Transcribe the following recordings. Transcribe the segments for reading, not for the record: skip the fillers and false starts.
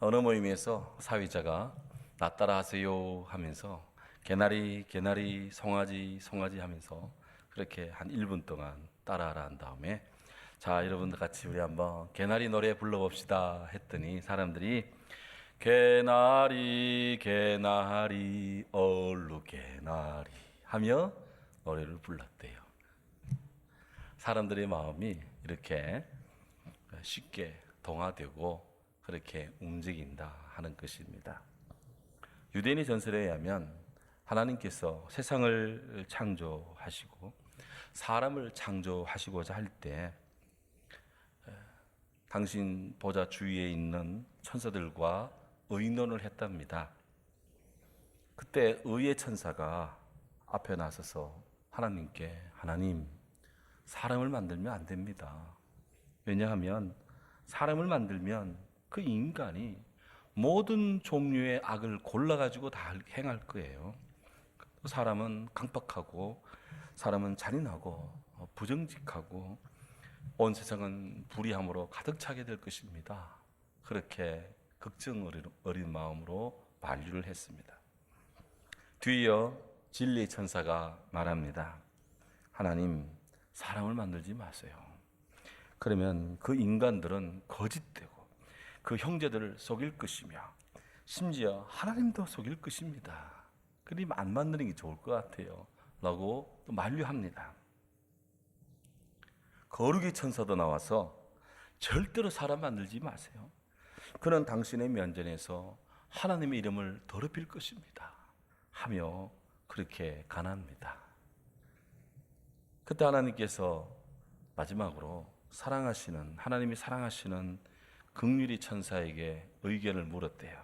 어느 모임에서 사회자가 나 따라 하세요 하면서 개나리 개나리 송아지 송아지 하면서 그렇게 한 1분 동안 따라하라 한 다음에 자 여러분들 같이 우리 한번 개나리 노래 불러봅시다 했더니 사람들이 개나리 개나리 얼루 개나리 하며 노래를 불렀대요. 사람들의 마음이 이렇게 쉽게 동화되고 그렇게 움직인다 하는 것입니다. 유대인의 전설에 의하면 하나님께서 세상을 창조하시고 사람을 창조하시고자 할 때 당신 보좌 주위에 있는 천사들과 의논을 했답니다. 그때 의의 천사가 앞에 나서서 하나님께 하나님 사람을 만들면 안 됩니다. 왜냐하면 사람을 만들면 그 인간이 모든 종류의 악을 골라가지고 다 행할 거예요. 사람은 강박하고 사람은 잔인하고 부정직하고 온 세상은 불의함으로 가득 차게 될 것입니다. 그렇게 걱정 어린 마음으로 만류를 했습니다. 뒤이어 진리의 천사가 말합니다. 하나님, 사람을 만들지 마세요. 그러면 그 인간들은 거짓되고 그 형제들을 속일 것이며 심지어 하나님도 속일 것입니다. 그러니 안 만드는 게 좋을 것 같아요. 라고 또 만류합니다. 거룩의 천사도 나와서 절대로 사람 만들지 마세요. 그는 당신의 면전에서 하나님의 이름을 더럽힐 것입니다. 하며 그렇게 간합니다. 그때 하나님께서 마지막으로 하나님이 사랑하시는 긍휼의 천사에게 의견을 물었대요.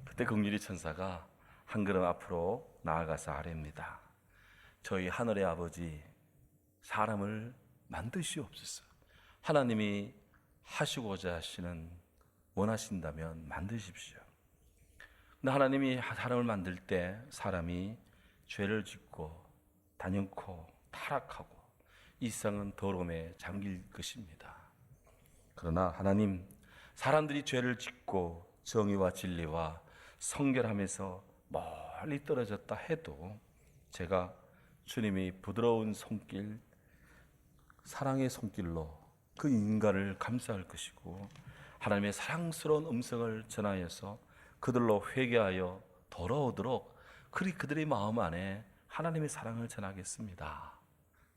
그때 긍휼의 천사가 한 걸음 앞으로 나아가서 아뢰입니다. 저희 하늘의 아버지, 사람을 만드시옵소서. 하나님이 하시고자 하시는 원하신다면 만드십시오. 근데 하나님이 사람을 만들 때 사람이 죄를 짓고 단연코 타락하고 이 세상은 더러움에 잠길 것입니다. 그러나 하나님, 사람들이 죄를 짓고 정의와 진리와 성결함에서 멀리 떨어졌다 해도 제가 주님이 부드러운 손길, 사랑의 손길로 그 인간을 감싸할 것이고 하나님의 사랑스러운 음성을 전하여서 그들로 회개하여 돌아오도록 그들의 마음 안에 하나님의 사랑을 전하겠습니다.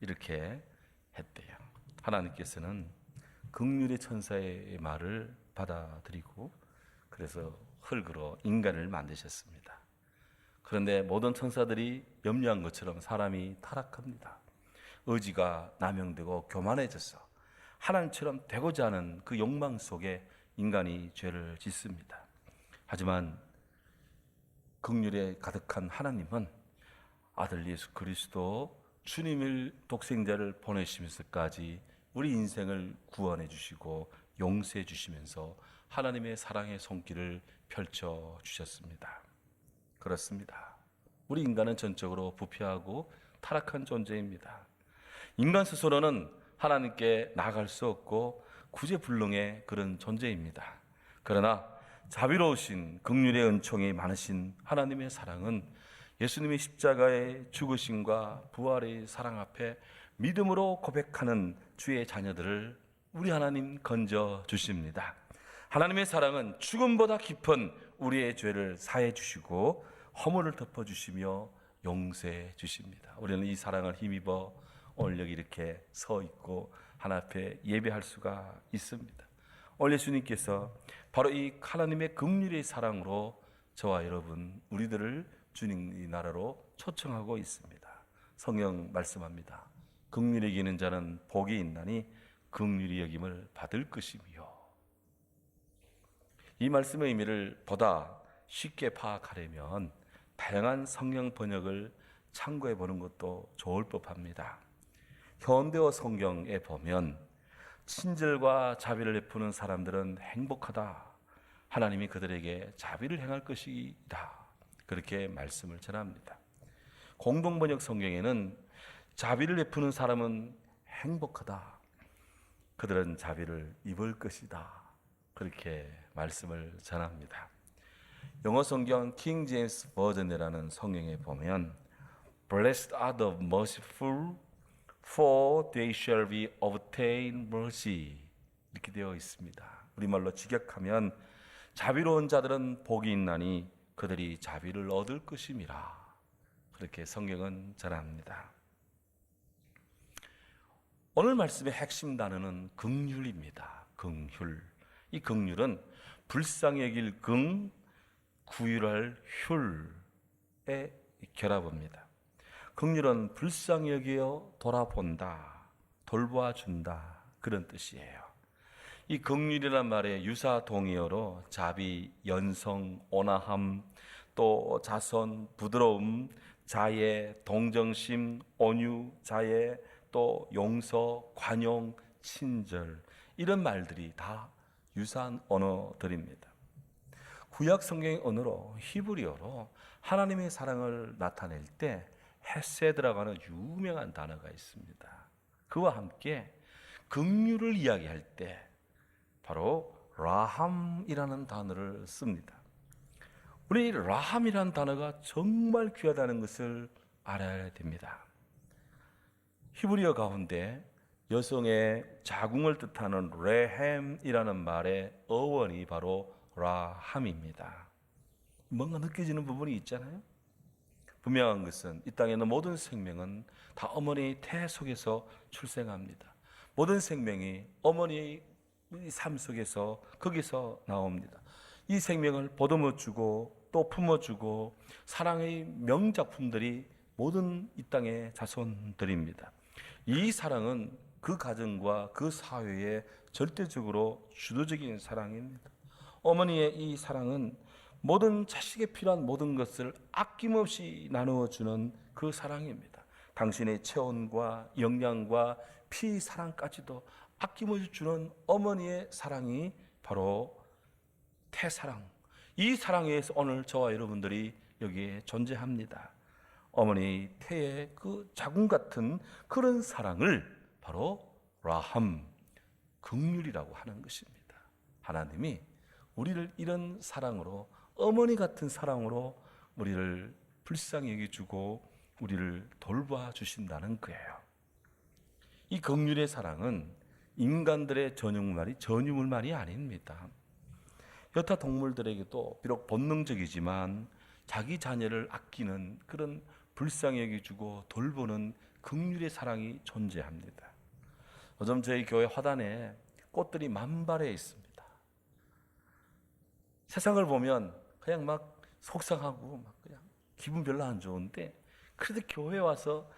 이렇게 했대요. 하나님께서는 긍휼의 천사의 말을 받아들이고 그래서 흙으로 인간을 만드셨습니다. 그런데 모든 천사들이 염려한 것처럼 사람이 타락합니다. 의지가 남용되고 교만해져서 하나님처럼 되고자 하는 그 욕망 속에 인간이 죄를 짓습니다. 하지만 긍휼에 가득한 하나님은 아들 예수 그리스도 주님을 독생자를 보내시면서까지 우리 인생을 구원해 주시고 용서해 주시면서 하나님의 사랑의 손길을 펼쳐 주셨습니다. 그렇습니다. 우리 인간은 전적으로 부패하고 타락한 존재입니다. 인간 스스로는 하나님께 나아갈 수 없고 구제불능의 그런 존재입니다. 그러나 자비로우신 긍휼의 은총이 많으신 하나님의 사랑은 예수님의 십자가의 죽으심과 부활의 사랑 앞에 믿음으로 고백하는 주의 자녀들을 우리 하나님 건져 주십니다. 하나님의 사랑은 죽음보다 깊은 우리의 죄를 사해 주시고 허물을 덮어 주시며 용서해 주십니다. 우리는 이 사랑을 힘입어 오늘 여기 이렇게 서 있고 하나님 앞에 예배할 수가 있습니다. 오늘 예수님께서 바로 이 하나님의 긍휼의 사랑으로 저와 여러분 우리들을 주님의 나라로 초청하고 있습니다. 성경 말씀합니다. 긍휼히 여기는 자는 복이 있나니 긍휼히 여김을 받을 것이며. 이 말씀의 의미를 보다 쉽게 파악하려면 다양한 성경 번역을 참고해 보는 것도 좋을 법합니다. 현대어 성경에 보면 친절과 자비를 베푸는 사람들은 행복하다. 하나님이 그들에게 자비를 행할 것이다. 그렇게 말씀을 전합니다. 공동번역 성경에는 자비를 베푸는 사람은 행복하다. 그들은 자비를 입을 것이다. 그렇게 말씀을 전합니다. 영어 성경 킹 제임스 버전이라는 성경에 보면 Blessed are the merciful, for they shall be obtain mercy 이렇게 되어 있습니다. 우리말로 직역하면 자비로운 자들은 복이 있나니 그들이 자비를 얻을 것임이라. 그렇게 성경은 전합니다. 오늘 말씀의 핵심 단어는 긍휼입니다. 긍휼. 이 긍휼은 불쌍히 여길 긍, 구휼할 휼의 결합입니다. 긍휼은 불쌍히 여겨 돌아본다, 돌보아준다 그런 뜻이에요. 이 긍휼이란 말의 유사 동의어로 자비, 연성, 온화함, 또 자선, 부드러움, 자애, 동정심, 온유, 자애, 또 용서, 관용, 친절 이런 말들이 다 유사한 언어들입니다. 구약 성경의 언어로 히브리어로 하나님의 사랑을 나타낼 때 헤세드라고 하는 유명한 단어가 있습니다. 그와 함께 긍휼을 이야기할 때 바로 라함이라는 단어를 씁니다. 우리 라함이라는 단어가 정말 귀하다는 것을 알아야 됩니다. 히브리어 가운데 여성의 자궁을 뜻하는 레헴이라는 말의 어원이 바로 라함입니다. 뭔가 느껴지는 부분이 있잖아요. 분명한 것은 이 땅에 있는 모든 생명은 다 어머니의 태 속에서 출생합니다. 모든 생명이 어머니의 삶 속에서 거기서 나옵니다. 이 생명을 보듬어주고 또 품어주고 사랑의 명작품들이 모든 이 땅의 자손들입니다. 이 사랑은 그 가정과 그 사회에 절대적으로 주도적인 사랑입니다. 어머니의 이 사랑은 모든 자식에 필요한 모든 것을 아낌없이 나누어주는 그 사랑입니다. 당신의 체온과 영양과 피 사랑까지도 아낌없이 주는 어머니의 사랑이 바로 태사랑. 이 사랑에 의해서 오늘 저와 여러분들이 여기에 존재합니다. 어머니 태의 그 자궁 같은 그런 사랑을 바로 라함, 긍휼이라고 하는 것입니다. 하나님이 우리를 이런 사랑으로, 어머니 같은 사랑으로 우리를 불쌍히 여겨주고 우리를 돌봐 주신다는 거예요. 이 긍휼의 사랑은 인간들의 전유물만이 아닙니다. 여타 동물들에게도 비록 본능적이지만 자기 자녀를 아끼는 그런 불쌍히 여겨주고 돌보는 긍휼의 사랑이 존재합니다. 요즘 저희 교회 화단에 꽃들이 만발해 있습니다. 세상을 보면 그냥 막 속상하고 막 그냥 기분 별로 안 좋은데, 그래도 교회 와서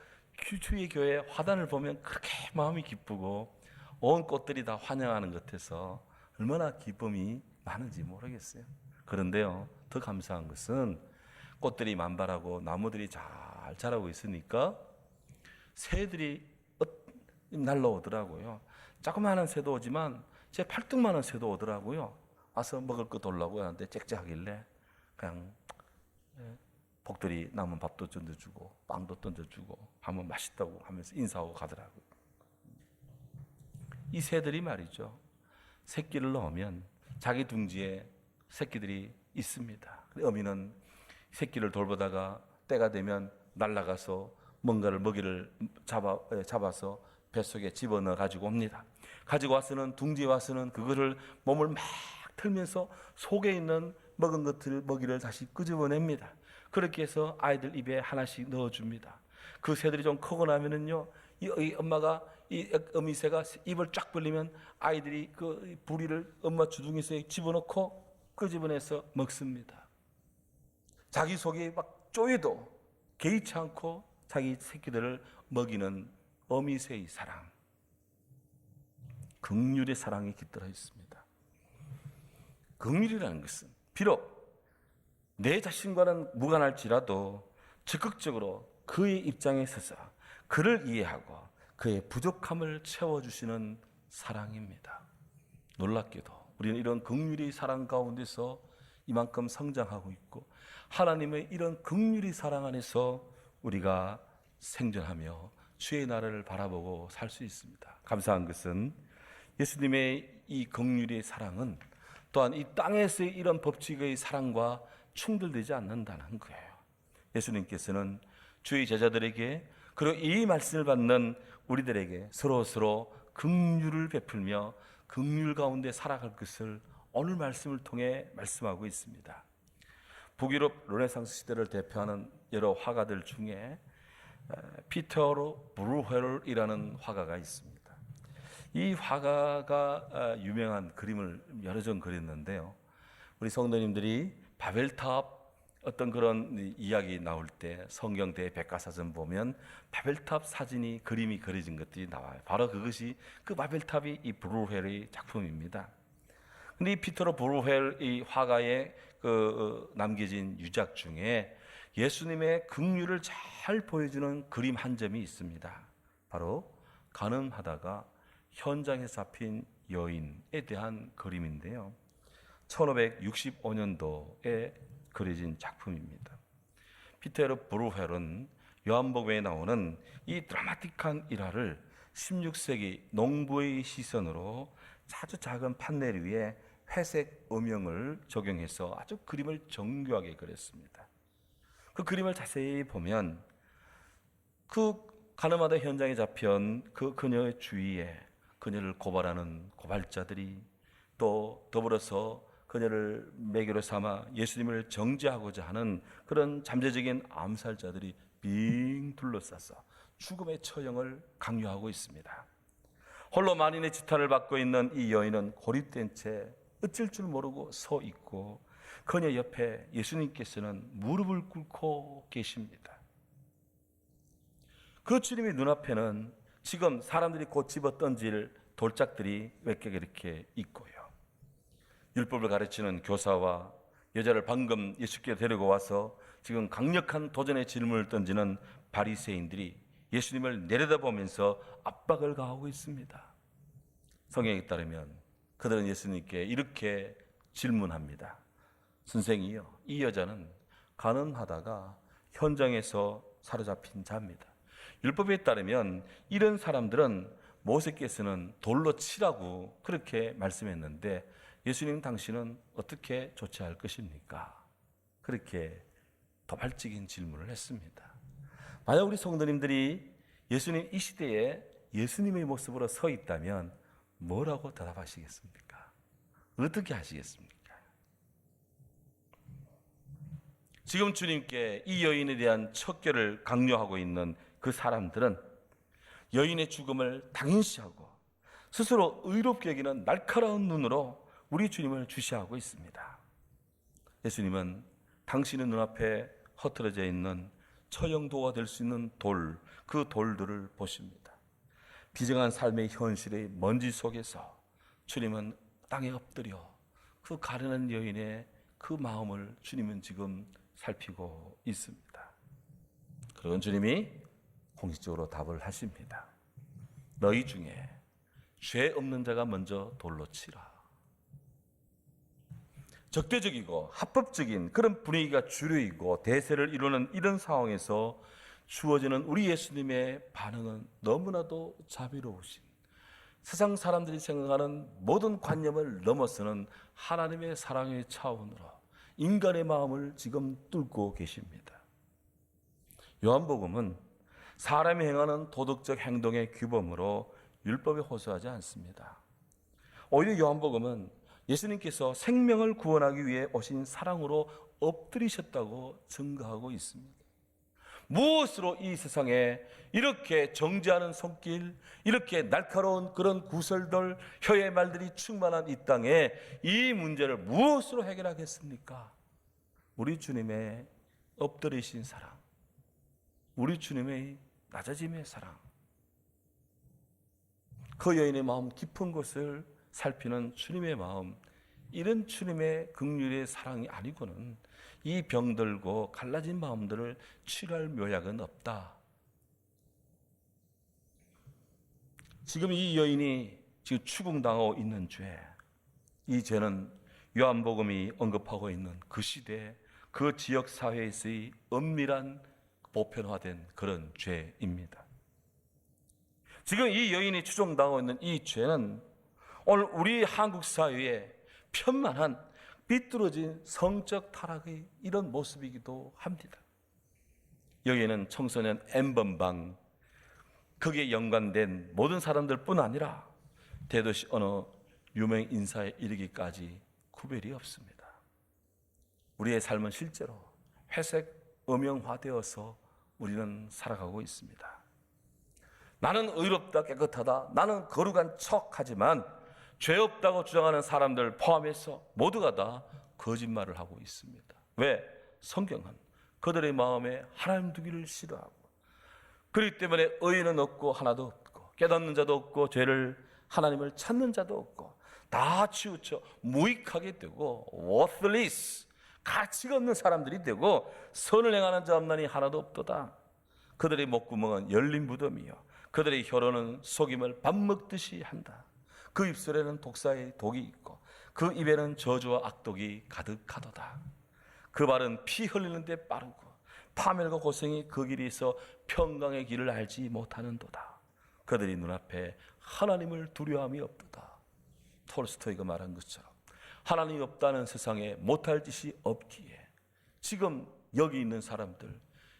주의 교회 화단을 보면 그렇게 마음이 기쁘고 온 꽃들이 다 환영하는 것 같아서 얼마나 기쁨이 많은지 모르겠어요. 그런데요, 더 감사한 것은 꽃들이 만발하고 나무들이 잘 자라고 있으니까 새들이 날라오더라고요. 조그마한 새도 오지만 제 팔뚝만한 새도 오더라고요. 와서 먹을 거 돌라고 하는데 짹짹하길래 그냥 복들이 남은 밥도 던져주고 빵도 던져주고 하면 맛있다고 하면서 인사하고 가더라고요. 이 새들이 말이죠, 새끼를 넣으면 자기 둥지에 새끼들이 있습니다. 어미는 새끼를 돌보다가 때가 되면 날아가서 뭔가를 먹이를 잡아서 뱃속에 집어넣어 가지고 옵니다. 가지고 와서는 둥지에 와서는 그거를 몸을 막 틀면서 속에 있는 먹은 것들 먹이를 다시 끄집어냅니다. 그렇게 해서 아이들 입에 하나씩 넣어줍니다. 그 새들이 좀 크고 나면은요, 이 엄마가 이 어미새가 입을 쫙 벌리면 아이들이 그 부리를 엄마 주둥이에서 집어넣고 끄집어내서 먹습니다. 자기 속에 막 쪼여도 개의치 않고 자기 새끼들을 먹이는 어미새의 사랑, 긍휼의 사랑이 깃들어 있습니다. 긍휼이라는 것은 비록 내 자신과는 무관할지라도 적극적으로 그의 입장에 서서 그를 이해하고 그의 부족함을 채워주시는 사랑입니다. 놀랍게도 우리는 이런 긍휼의 사랑 가운데서 이만큼 성장하고 있고, 하나님의 이런 긍휼의 사랑 안에서 우리가 생존하며 주의 나라를 바라보고 살 수 있습니다. 감사한 것은 예수님의 이 긍휼의 사랑은 또한 이 땅에서의 이런 법칙의 사랑과 충돌되지 않는다는 거예요. 예수님께서는 주의 제자들에게 그리고 이 말씀을 받는 우리들에게 서로 긍휼을 베풀며 긍휼 가운데 살아갈 것을 오늘 말씀을 통해 말씀하고 있습니다. 북유럽 르네상스 시대를 대표하는 여러 화가들 중에 피테로 브루헬이라는 화가가 있습니다. 이 화가가 유명한 그림을 여러 점 그렸는데요. 우리 성도님들이 바벨탑 어떤 그런 이야기 나올 때 성경 대백과사전 보면 바벨탑 사진이 그림이 그려진 것들이 나와요. 바로 그것이 그 바벨탑이 이 브루헬의 작품입니다. 근데 이 피테로 브루헬 이 화가의 남겨진 유작 중에 예수님의 긍휼을 잘 보여주는 그림 한 점이 있습니다. 바로 가늠하다가 현장에 잡힌 여인에 대한 그림인데요. 1565년도에 그려진 작품입니다. 피테르 브루헬은 요한복음에 나오는 이 드라마틱한 일화를 16세기 농부의 시선으로 아주 작은 판넬 위에 회색 음영을 적용해서 아주 그림을 정교하게 그렸습니다. 그 그림을 자세히 보면 그 가늠하다 현장에 잡힌 그 그녀의 주위에 그녀를 고발하는 고발자들이 또 더불어서 그녀를 매개로 삼아 예수님을 정죄하고자 하는 그런 잠재적인 암살자들이 빙 둘러싸서 죽음의 처형을 강요하고 있습니다. 홀로 만인의 지탄을 받고 있는 이 여인은 고립된 채 어쩔 줄 모르고 서 있고 그녀 옆에 예수님께서는 무릎을 꿇고 계십니다. 그 주님의 눈앞에는 지금 사람들이 곧 집어 던질 돌짝들이 몇 개 이렇게 있고요. 율법을 가르치는 교사와 여자를 방금 예수께 데리고 와서 지금 강력한 도전의 질문을 던지는 바리새인들이 예수님을 내려다보면서 압박을 가하고 있습니다. 성경에 따르면 그들은 예수님께 이렇게 질문합니다. 선생이요, 이 여자는 가늠하다가 현장에서 사로잡힌 자입니다. 율법에 따르면 이런 사람들은 모세께서는 돌로 치라고 그렇게 말씀했는데 예수님 당신은 어떻게 조치할 것입니까? 그렇게 도발적인 질문을 했습니다. 만약 우리 성도님들이 예수님 이 시대에 예수님의 모습으로 서 있다면 뭐라고 대답하시겠습니까? 어떻게 하시겠습니까? 지금 주님께 이 여인에 대한 척결을 강요하고 있는 그 사람들은 여인의 죽음을 당연시하고 스스로 의롭게 여기는 날카로운 눈으로 우리 주님을 주시하고 있습니다. 예수님은 당신의 눈앞에 흩어져 있는 처형도가 될 수 있는 돌, 그 돌들을 보십니다. 비정한 삶의 현실의 먼지 속에서 주님은 땅에 엎드려 그 가련한 여인의 그 마음을 주님은 지금 살피고 있습니다. 그런 주님이 공식적으로 답을 하십니다. 너희 중에 죄 없는 자가 먼저 돌로 치라. 적대적이고 합법적인 그런 분위기가 주류이고 대세를 이루는 이런 상황에서 주어지는 우리 예수님의 반응은 너무나도 자비로우신, 세상 사람들이 생각하는 모든 관념을 넘어서는 하나님의 사랑의 차원으로 인간의 마음을 지금 뚫고 계십니다. 요한복음은 사람이 행하는 도덕적 행동의 규범으로 율법에 호소하지 않습니다. 오히려 요한복음은 예수님께서 생명을 구원하기 위해 오신 사랑으로 엎드리셨다고 증거하고 있습니다. 무엇으로 이 세상에 이렇게 정죄하는 손길, 이렇게 날카로운 그런 구설들, 혀의 말들이 충만한 이 땅에 이 문제를 무엇으로 해결하겠습니까? 우리 주님의 엎드리신 사랑, 우리 주님의 낮아짐의 사랑, 그 여인의 마음 깊은 곳을 살피는 주님의 마음, 이런 주님의 긍휼의 사랑이 아니고는 이 병들고 갈라진 마음들을 치료할 묘약은 없다. 지금 이 여인이 지금 추궁당하고 있는 죄, 이 죄는 요한복음이 언급하고 있는 그 시대, 그 지역 사회에서의 엄밀한 보편화된 그런 죄입니다. 지금 이 여인이 추종당하고 있는 이 죄는 오늘 우리 한국 사회에 편만한 삐뚤어진 성적 타락의 이런 모습이기도 합니다. 여기에는 청소년 N번방, 거기에 연관된 모든 사람들뿐 아니라 대도시 어느 유명 인사에 이르기까지 구별이 없습니다. 우리의 삶은 실제로 회색 음영화되어서 우리는 살아가고 있습니다. 나는 의롭다, 깨끗하다, 나는 거룩한 척하지만 죄 없다고 주장하는 사람들 포함해서 모두가 다 거짓말을 하고 있습니다. 왜? 성경은 그들의 마음에 하나님 두기를 싫어하고, 그렇기 때문에 의인은 없고 하나도 없고 깨닫는 자도 없고 죄를 하나님을 찾는 자도 없고 다 치우쳐 무익하게 되고 worthless, 가치가 없는 사람들이 되고 선을 행하는 자 없나니 하나도 없도다. 그들의 목구멍은 열린 무덤이요 그들의 혀로는 속임을 밥 먹듯이 한다. 그 입술에는 독사의 독이 있고 그 입에는 저주와 악독이 가득하도다. 그 발은 피 흘리는데 빠르고 파멸과 고생이 그 길이 있어 평강의 길을 알지 못하는도다. 그들이 눈앞에 하나님을 두려움이 없도다. 톨스토이가 말한 것처럼 하나님이 없다는 세상에 못할 짓이 없기에 지금 여기 있는 사람들,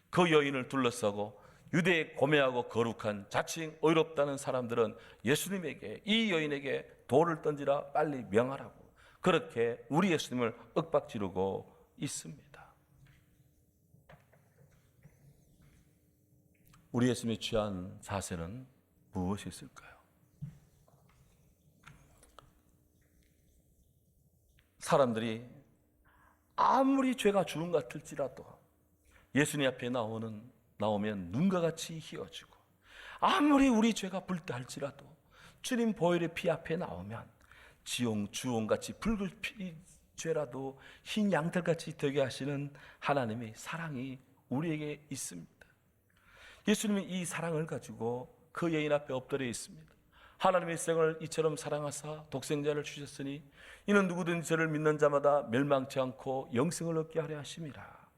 그 여인을 둘러싸고 유대에 고매하고 거룩한 자칭 의롭다는 사람들은 예수님에게, 이 여인에게 돌을 던지라 빨리 명하라고 그렇게 우리 예수님을 윽박지르고 있습니다. 우리 예수님이 취한 자세는 무엇이 있을까요? 사람들이 아무리 죄가 주름 같을지라도 예수님 앞에 나오면 눈과 같이 희어지고, 아무리 우리 죄가 불다할지라도 주님 보혈의 피 앞에 나오면 주홍같이 붉은 죄라도 흰 양털같이 되게 하시는 하나님의 사랑이 우리에게 있습니다. 예수님이 이 사랑을 가지고 그 여인 앞에 엎드려 있습니다. 하나님의 생을 이처럼 사랑하사 독생자를 주셨으니 이는 누구든지 저를 믿는 자마다 멸망치 않고 영생을 얻게 하려 하심이라.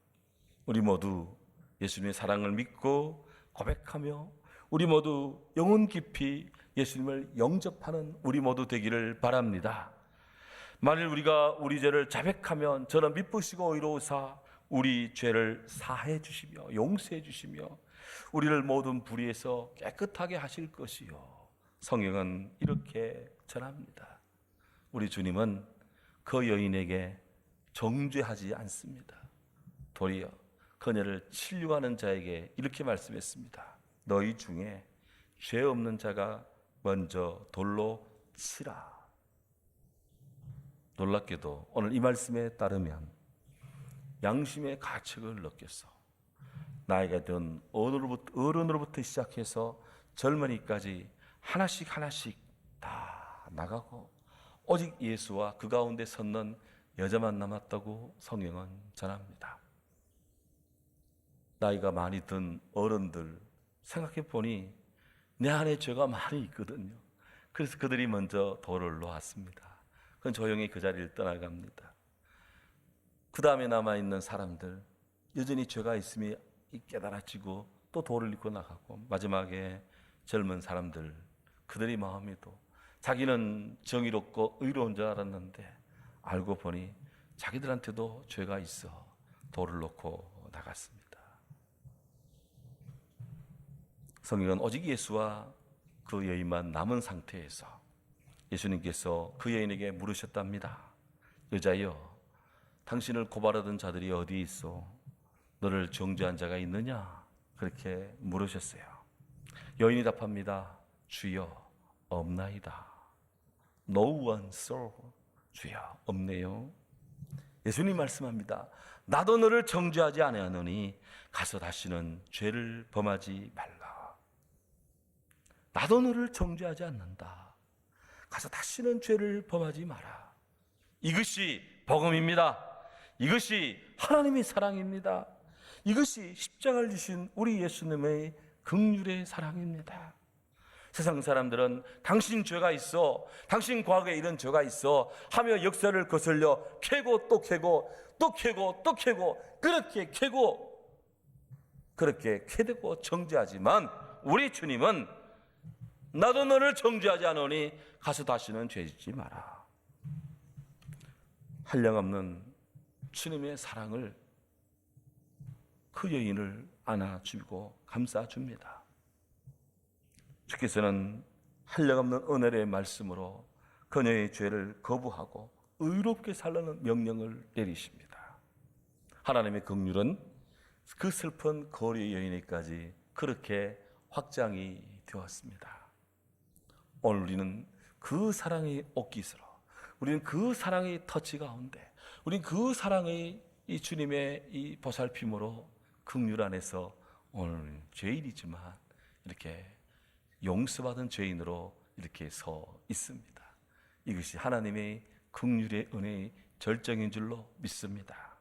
우리 모두 예수님의 사랑을 믿고 고백하며 우리 모두 영혼 깊이 예수님을 영접하는 우리 모두 되기를 바랍니다. 만일 우리가 우리 죄를 자백하면 저는 미쁘시고 의로우사 우리 죄를 사해 주시며 용서해 주시며 우리를 모든 불의에서 깨끗하게 하실 것이요. 성경은 이렇게 전합니다. 우리 주님은 그 여인에게 정죄하지 않습니다. 도리어 그녀를 치료하는 자에게 이렇게 말씀했습니다. 너희 중에 죄 없는 자가 먼저 돌로 치라. 놀랍게도 오늘 이 말씀에 따르면 양심의 가책을 느껴서 나이가 든 어른으로부터 시작해서 젊은이까지 하나씩 다 나가고 오직 예수와 그 가운데 섰는 여자만 남았다고 성경은 전합니다. 나이가 많이 든 어른들 생각해 보니 내 안에 죄가 많이 있거든요. 그래서 그들이 먼저 돌을 놓았습니다. 그건 조용히 그 자리를 떠나갑니다. 그 다음에 남아있는 사람들 여전히 죄가 있음이 깨달아지고 또 돌을 입고 나가고, 마지막에 젊은 사람들 그들의 마음에도 자기는 정의롭고 의로운 줄 알았는데 알고 보니 자기들한테도 죄가 있어 돌을 놓고 나갔습니다. 성경은 오직 예수와 그 여인만 남은 상태에서 예수님께서 그 여인에게 물으셨답니다. 여자여, 당신을 고발하던 자들이 어디 있어? 너를 정죄한 자가 있느냐? 그렇게 물으셨어요. 여인이 답합니다. 주여, 없나이다. No one, sir. 주여, 없네요. 예수님 말씀합니다. 나도 너를 정죄하지 아니하노니 가서 다시는 죄를 범하지 말라. 나도 너를 정죄하지 않는다. 가서 다시는 죄를 범하지 마라. 이것이 복음입니다. 이것이 하나님의 사랑입니다. 이것이 십자가를 지신 우리 예수님의 긍휼의 사랑입니다. 세상 사람들은 당신 죄가 있어, 당신 과거에 이런 죄가 있어 하며 역사를 거슬려 캐고 또 캐고 또 캐고 또 캐고 그렇게 캐고 그렇게 캐대고 정죄하지만 우리 주님은 나도 너를 정죄하지 않으니 가서 다시는 죄 짓지 마라. 한량없는 주님의 사랑을 그 여인을 안아주고 감싸줍니다. 주께서는 한량없는 은혜의 말씀으로 그녀의 죄를 거부하고 의롭게 살라는 명령을 내리십니다. 하나님의 긍휼은 그 슬픈 거리 여인에까지 그렇게 확장이 되었습니다. 오늘 우리는 그 사랑의 옷깃으로, 우리는 그 사랑의 터치 가운데, 우리는 그 사랑의 이 주님의 이 보살핌으로 긍휼 안에서 오늘 죄인이지만 이렇게 용서받은 죄인으로 이렇게 서 있습니다. 이것이 하나님의 긍휼의 은혜의 절정인 줄로 믿습니다.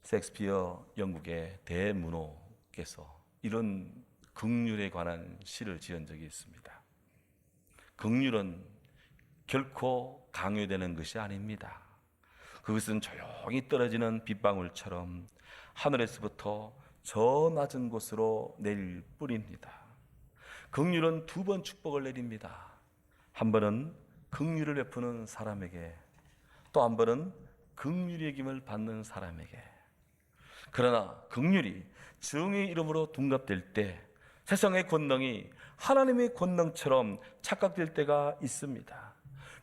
셰익스피어 영국의 대문호께서 이런 긍휼에 관한 시를 지은 적이 있습니다. 긍휼은 결코 강요되는 것이 아닙니다. 그것은 조용히 떨어지는 빗방울처럼 하늘에서부터 저 낮은 곳으로 내릴 뿐입니다. 긍휼은 두 번 축복을 내립니다. 한 번은 긍휼을 베푸는 사람에게, 또 한 번은 긍휼의 여김을 받는 사람에게. 그러나 긍휼이 정의 이름으로 둔갑될 때 세상의 권능이 하나님의 권능처럼 착각될 때가 있습니다.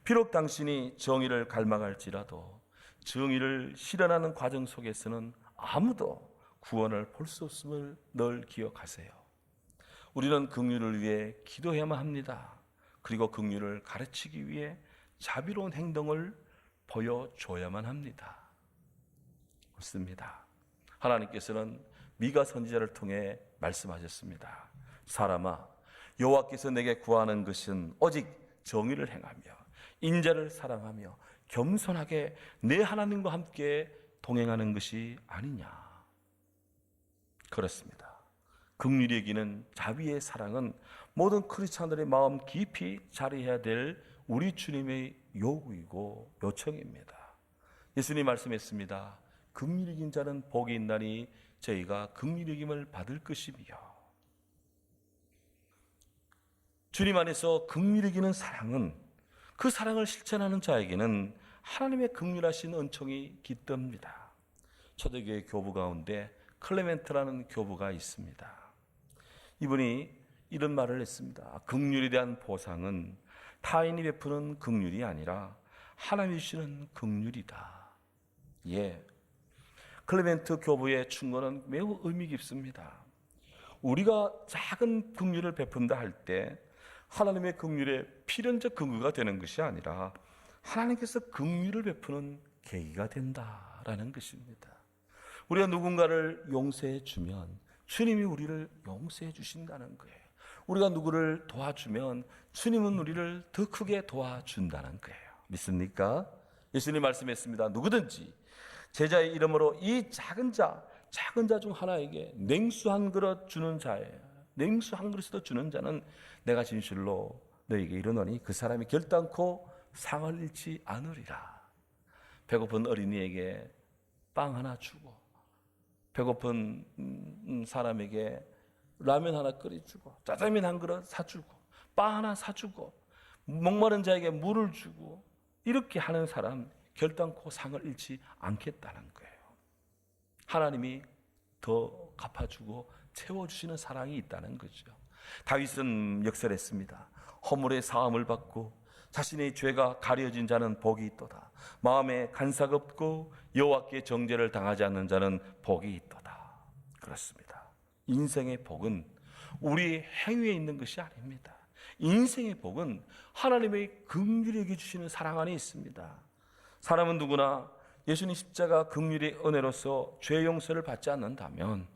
비록 당신이 정의를 갈망할지라도 정의를 실현하는 과정 속에서는 아무도 구원을 볼 수 없음을 늘 기억하세요. 우리는 긍휼을 위해 기도해야만 합니다. 그리고 긍휼을 가르치기 위해 자비로운 행동을 보여줘야만 합니다. 그렇습니다. 하나님께서는 미가 선지자를 통해 말씀하셨습니다. 사람아, 여호와께서 내게 구하는 것은 오직 정의를 행하며 인자를 사랑하며 겸손하게 내 하나님과 함께 동행하는 것이 아니냐. 그렇습니다. 긍휼히 여기는 자비의 사랑은 모든 크리스찬들의 마음 깊이 자리해야 될 우리 주님의 요구이고 요청입니다. 예수님 말씀했습니다. 긍휼히 여긴 자는 복이 있나니 저희가 긍휼히 여김을 받을 것이며. 주님 안에서 긍휼히 여기는 사랑은, 그 사랑을 실천하는 자에게는 하나님의 긍휼하신 은총이 깃듭니다. 초대교회 교부 가운데 클레멘트라는 교부가 있습니다. 이분이 이런 말을 했습니다. 긍휼에 대한 보상은 타인이 베푸는 긍휼이 아니라 하나님이 주시는 긍휼이다. 예, 클레멘트 교부의 충고는 매우 의미 깊습니다. 우리가 작은 긍휼을 베푼다 할 때 하나님의 긍휼의 필연적 근거가 되는 것이 아니라 하나님께서 긍휼을 베푸는 계기가 된다라는 것입니다. 우리가 누군가를 용서해 주면 주님이 우리를 용서해 주신다는 거예요. 우리가 누구를 도와주면 주님은 우리를 더 크게 도와준다는 거예요. 믿습니까? 예수님 말씀했습니다. 누구든지 제자의 이름으로 이 작은 자 중 하나에게 냉수 한 그릇 주는 자예요. 냉수 한 그릇도 주는 자는 내가 진실로 너에게 이르노니 그 사람이 결단코 상을 잃지 않으리라. 배고픈 어린이에게 빵 하나 주고, 배고픈 사람에게 라면 하나 끓여주고, 짜장면 한 그릇 사주고, 빵 하나 사주고, 목마른 자에게 물을 주고, 이렇게 하는 사람 결단코 상을 잃지 않겠다는 거예요. 하나님이 더 갚아주고 채워주시는 사랑이 있다는 거죠. 다윗은 역설했습니다. 허물의 사함을 받고 자신의 죄가 가려진 자는 복이 있도다. 마음에 간사가 없고 여호와께 정죄를 당하지 않는 자는 복이 있도다. 그렇습니다. 인생의 복은 우리 행위에 있는 것이 아닙니다. 인생의 복은 하나님의 긍휼히 여겨주시는 사랑 안에 있습니다. 사람은 누구나 예수님 십자가 긍휼의 은혜로서 죄 용서를 받지 않는다면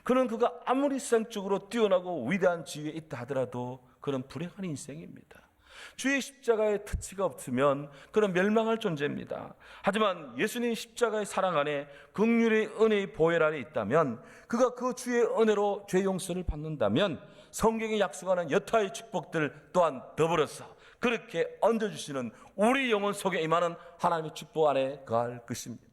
그가 아무리 세상적으로 뛰어나고 위대한 지위에 있다 하더라도 그는 불행한 인생입니다. 주의 십자가의 터치가 없으면 그는 멸망할 존재입니다. 하지만 예수님 십자가의 사랑 안에 긍휼의 은혜의 보혈 안에 있다면 그가 그 주의 은혜로 죄 용서를 받는다면 성경이 약속하는 여타의 축복들 또한 더불어서 그렇게 얹어주시는 우리 영혼 속에 임하는 하나님의 축복 안에 거할 것입니다.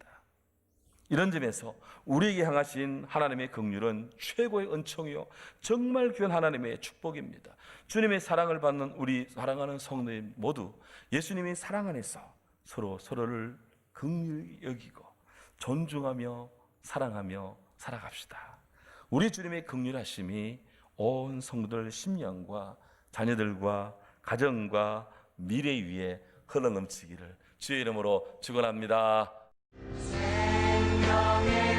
이런 점에서 우리에게 향하신 하나님의 긍휼은 최고의 은총이요 정말 귀한 하나님의 축복입니다. 주님의 사랑을 받는 우리 사랑하는 성도님 모두 예수님의 사랑 안에서 서로를 긍휼히 여기고 존중하며 사랑하며 살아갑시다. 우리 주님의 긍휼하심이 온 성도들 심령과 자녀들과 가정과 미래 위에 흘러넘치기를 주의 이름으로 축원합니다. 생명의